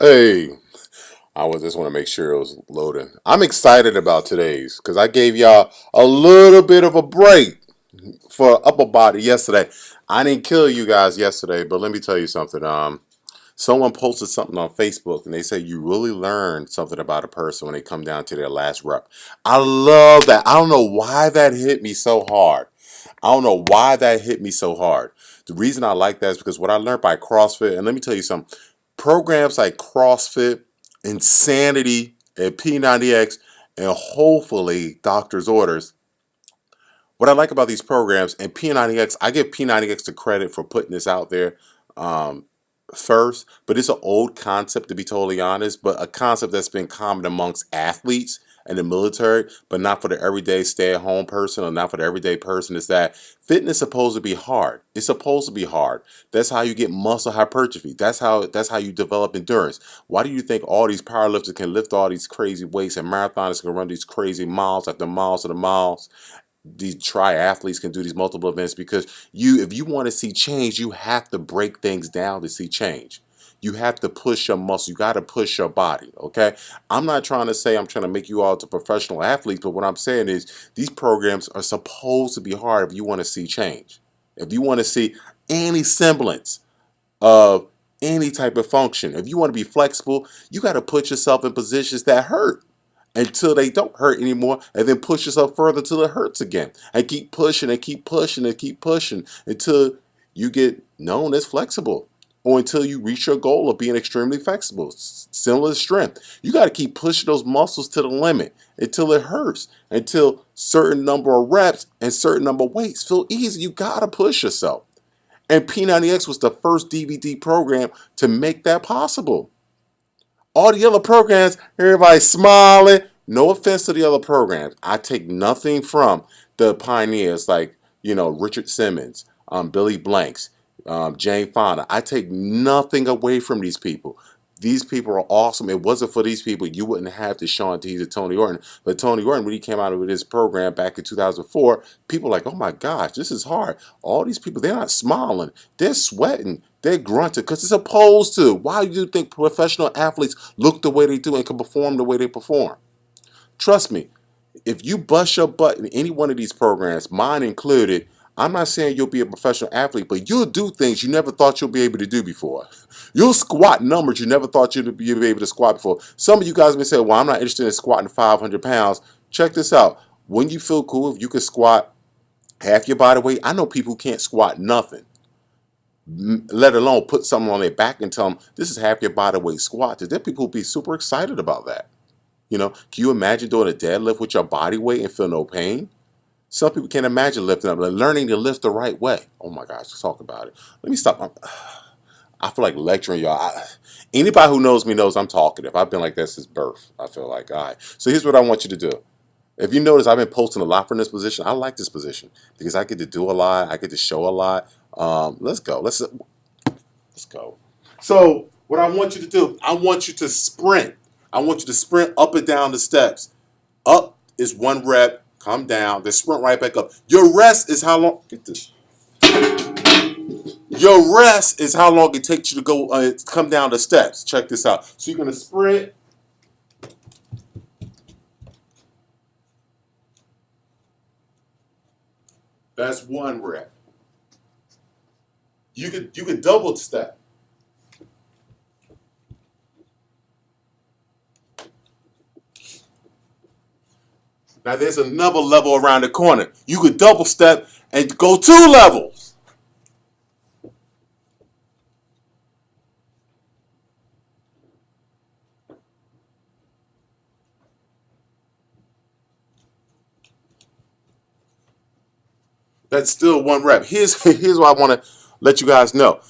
Hey, I was just want to make sure it was loading. I'm excited about today's because I gave y'all a little bit of a break for upper body yesterday. I didn't kill you guys yesterday, but let me tell you something. Someone posted something on Facebook and they say you really learn something about a person when they come down to their last rep. I love that. I don't know why that hit me so hard. I don't know why that hit me so hard. The reason I like that is because what I learned by CrossFit, and let me tell you something, programs like CrossFit, Insanity, and P90X, and hopefully Doctor's Orders. What I like about these programs, and P90X, I give P90X the credit for putting this out there. Um, First, but it's an old concept to be totally honest, but a concept that's been common amongst athletes and the military, but not for the everyday stay-at-home person or not for the everyday person, is that fitness is supposed to be hard. It's supposed to be hard. That's how you get muscle hypertrophy. That's how you develop endurance. Why do you think all these powerlifters can lift all these crazy weights and marathoners can run these crazy miles after miles after miles? These triathletes can do these multiple events because if you want to see change, you have to break things down to see change. You have to push your muscle. You got to push your body. Okay. I'm not trying to say I'm trying to make you all to professional athletes, but what I'm saying is these programs are supposed to be hard if you want to see change. If you want to see any semblance of any type of function, if you want to be flexible, you got to put yourself in positions that hurt until they don't hurt anymore, and then push yourself further till it hurts again, and keep pushing and keep pushing and keep pushing until you get known as flexible, or until you reach your goal of being extremely flexible. Similar to strength, you got to keep pushing those muscles to the limit until it hurts, until certain number of reps and certain number of weights feel easy. You got to push yourself, and P90X was the first DVD program to make that possible. All the other programs, everybody's smiling. No offense to the other programs. I take nothing from the pioneers like, Richard Simmons, Billy Blanks, Jane Fonda. I take nothing away from these people. These people are awesome. It wasn't for these people, you wouldn't have the Sean Tees or Tony Orton. But Tony Orton, when he came out with his program back in 2004, people were like, oh my gosh, this is hard. All these people, they're not smiling. They're sweating. They're grunting because it's supposed to. Why do you think professional athletes look the way they do and can perform the way they perform? Trust me, if you bust your butt in any one of these programs, mine included, I'm not saying you'll be a professional athlete, but you'll do things you never thought you'll be able to do before. You'll squat numbers you never thought you'd be able to squat before. Some of you guys may say, well, I'm not interested in squatting 500 pounds. Check this out. Wouldn't you feel cool if you could squat half your body weight? I know people who can't squat nothing, let alone put something on their back and tell them this is half your body weight squat. There people who be super excited about that. Can you imagine doing a deadlift with your body weight and feel no pain? Some people can't imagine lifting up, but learning to lift the right way. Oh my gosh, let's talk about it. Let me stop. I feel like lecturing y'all. Anybody who knows me knows I'm talkative. I've been like that since birth. I feel like, all right. So here's what I want you to do. If you notice, I've been posting a lot from this position. I like this position because I get to do a lot. I get to show a lot. Let's go. Let's go. So what I want you to do, I want you to sprint. I want you to sprint up and down the steps. Up is 1 rep. Come down. Then sprint right back up. Your rest is how long. Get this. Your rest is how long it takes you to go come down the steps. Check this out. So you're gonna sprint. That's 1 rep. You could double step. Now there's another level around the corner. You could double step and go 2 levels. That's still 1 rep. Here's what I want to let you guys know.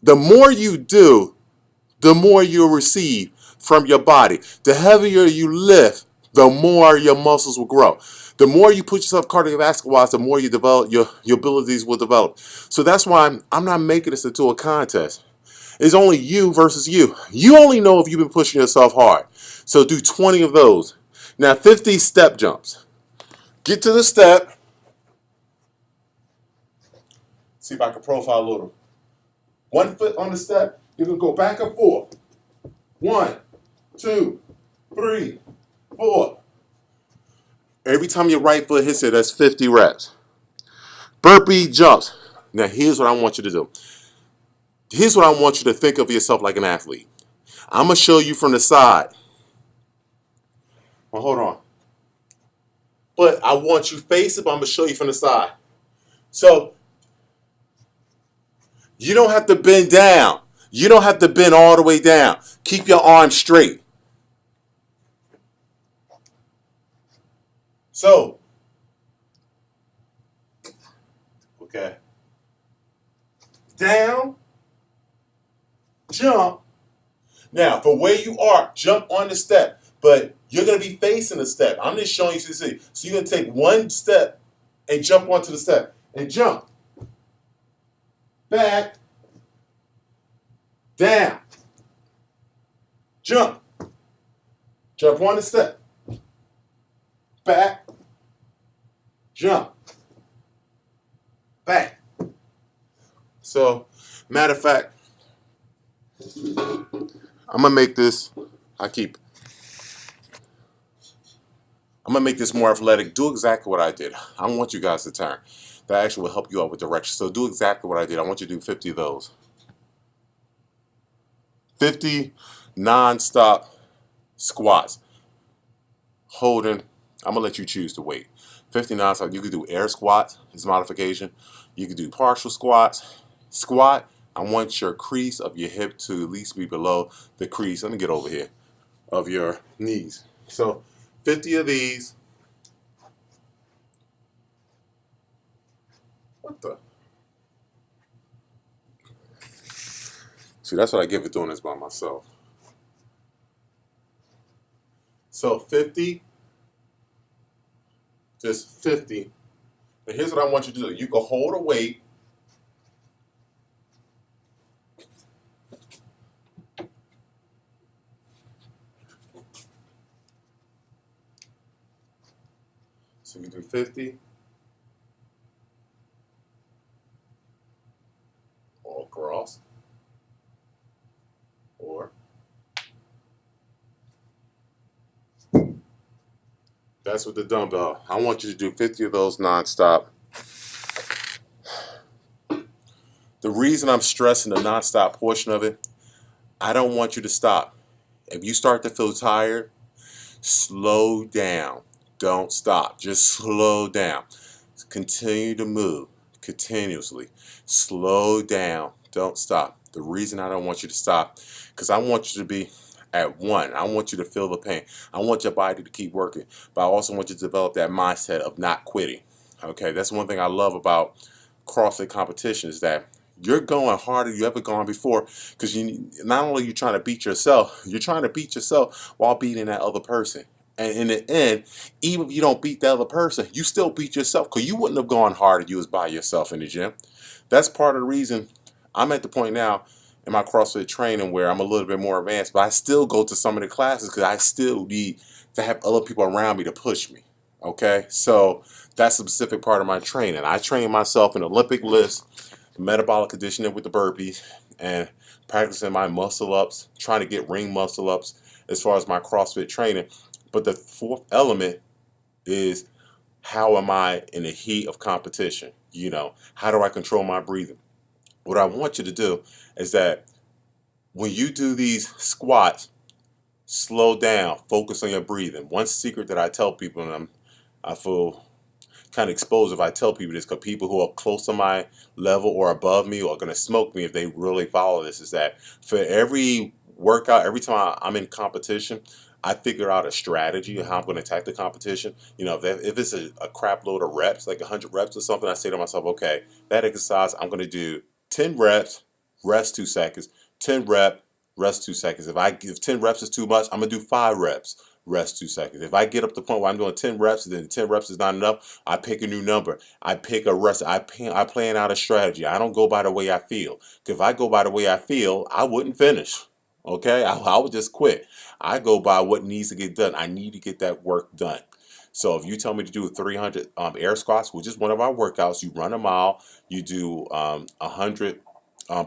The more you do, the more you'll receive from your body. The heavier you lift, the more your muscles will grow. The more you put yourself cardiovascular wise, the more you develop your abilities will develop. So that's why I'm not making this into a contest. It's only you versus you. You only know if you've been pushing yourself hard. So do 20 of those. Now 50 step jumps. Get to the step. See if I can profile a little. 1 foot on the step. You're gonna go back and forth. 1, 2, 3, 4. Every time your right foot hits it, that's 50 reps. Burpee jumps. Now, here's what I want you to do. Here's what I want you to think of yourself like an athlete. I'm going to show you from the side. Well, hold on. But I want you face it, but I'm going to show you from the side. So, you don't have to bend down. You don't have to bend all the way down. Keep your arms straight. So, okay. Down, jump. Now, for where you are, jump on the step. But you're going to be facing the step. I'm just showing you to see. So you're going to take one step and jump onto the step. And jump. Back. Down. Jump. Jump on the step. Back. Jump. Back. So, matter of fact, I'm going to make this, I'm going to make this more athletic. Do exactly what I did. I want you guys to turn. That actually will help you out with direction. So do exactly what I did. I want you to do 50 of those. 50 non-stop squats. Holding, I'm going to let you choose the weight. 50 non-stop, you could do air squats, as modification. You could do partial squats. Squat, I want your crease of your hip to at least be below the crease. Let me get over here. Of your knees. So 50 of these. What the? See, that's what I get for doing this by myself. So 50, just 50. And here's what I want you to do. You can hold a weight. So you do 50. All across. Or that's with the dumbbell. I want you to do 50 of those nonstop. The reason I'm stressing the nonstop portion of it, I don't want you to stop. If you start to feel tired, slow down. Don't stop. Just slow down. Continue to move continuously. Slow down. Don't stop. The reason I don't want you to stop, because I want you to be at one. I want you to feel the pain. I want your body to keep working. But I also want you to develop that mindset of not quitting. Okay, that's one thing I love about CrossFit competition is that you're going harder than you ever gone before because you not only you trying to beat yourself, you're trying to beat yourself while beating that other person. And in the end, even if you don't beat the other person, you still beat yourself because you wouldn't have gone hard if you was by yourself in the gym. That's part of the reason I'm at the point now in my CrossFit training where I'm a little bit more advanced, but I still go to some of the classes because I still need to have other people around me to push me. Okay, so that's a specific part of my training. I train myself in Olympic lifts, metabolic conditioning with the burpees, and practicing my muscle ups, trying to get ring muscle ups as far as my CrossFit training. But the fourth element is how am I in the heat of competition? You know, how do I control my breathing? What I want you to do is that when you do these squats, slow down, focus on your breathing. One secret that I tell people, and I feel kind of exposed if I tell people this, because people who are close to my level or above me are going to smoke me if they really follow this, is that for every workout, every time I'm in competition, I figure out a strategy of how I'm going to attack the competition. You know, if it's a crap load of reps, like 100 reps or something, I say to myself, okay, that exercise, I'm going to do 10 reps, rest 2 seconds, 10 rep, rest 2 seconds. If 10 reps is too much, I'm going to do 5 reps, rest 2 seconds. If I get up to the point where I'm doing 10 reps and then 10 reps is not enough, I pick a new number. I pick a rest. I plan out a strategy. I don't go by the way I feel. 'Cause if I go by the way I feel, I wouldn't finish. Okay? I would just quit. I go by what needs to get done. I need to get that work done. So if you tell me to do 300 air squats, which is one of our workouts, you run a mile, you do 100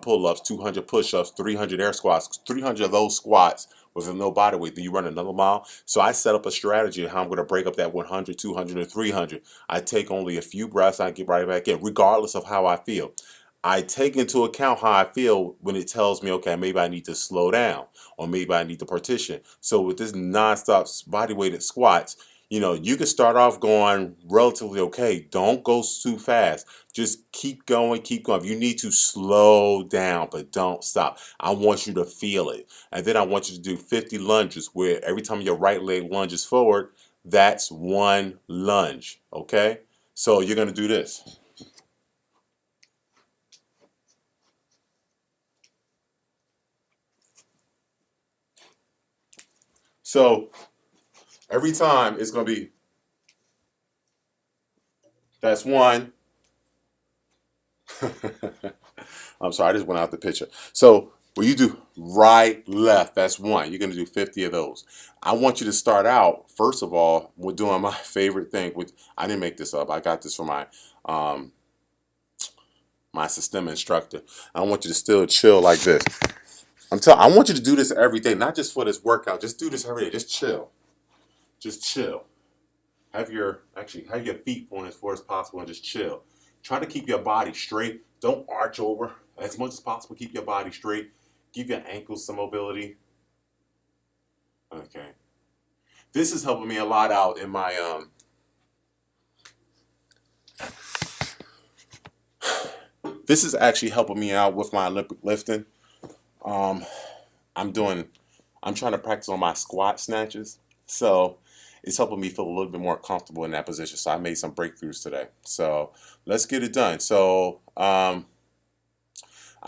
pull-ups, 200 push-ups, 300 air squats. 300 of those squats with no body weight, then you run another mile. So I set up a strategy of how I'm going to break up that 100, 200, and 300. I take only a few breaths, I get right back in, regardless of how I feel. I take into account how I feel when it tells me, okay, maybe I need to slow down or maybe I need to partition. So with this nonstop body weighted squats, you can start off going relatively okay. Don't go too fast. Just keep going, keep going. If you need to slow down, but don't stop. I want you to feel it. And then I want you to do 50 lunges where every time your right leg lunges forward, that's one lunge, okay? So you're going to do this. So every time it's going to be, that's one. I'm sorry, I just went out the picture. So when you do right, left, that's one. You're going to do 50 of those. I want you to start out, first of all, with doing my favorite thing, which I didn't make this up. I got this from um, my system instructor. I want you to still chill like this. I want you to do this every day, not just for this workout. Just do this every day. Just chill. Just chill. Have your feet point as far as possible and just chill. Try to keep your body straight. Don't arch over as much as possible. Keep your body straight. Give your ankles some mobility. Okay. This is helping me a lot out in my This is actually helping me out with my Olympic lifting. Um, I'm doing. I'm trying to practice on my squat snatches. So it's helping me feel a little bit more comfortable in that position. So I made some breakthroughs today. So let's get it done. So I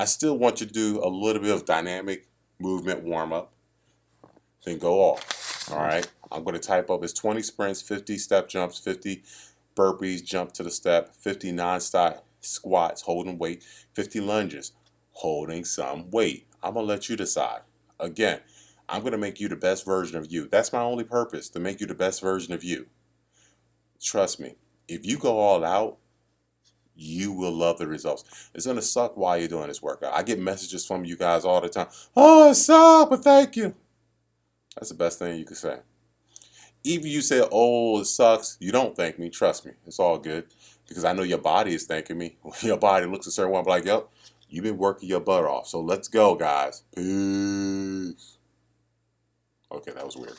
still want you to do a little bit of dynamic movement warm up, then go off. All right. I'm going to type up as 20 sprints, 50 step jumps, 50 burpees, jump to the step, 50 non-stop squats, holding weight, 50 lunges, holding some weight. I'm going to let you decide. Again, I'm going to make you the best version of you. That's my only purpose, to make you the best version of you. Trust me, if you go all out, you will love the results. It's going to suck while you're doing this workout. I get messages from you guys all the time. Oh, it sucked, but thank you. That's the best thing you can say. Even you say, oh, it sucks, you don't thank me. Trust me, it's all good. Because I know your body is thanking me. When your body looks a certain way, I'm like, yep, you've been working your butt off. So let's go, guys. Peace. Okay, that was weird.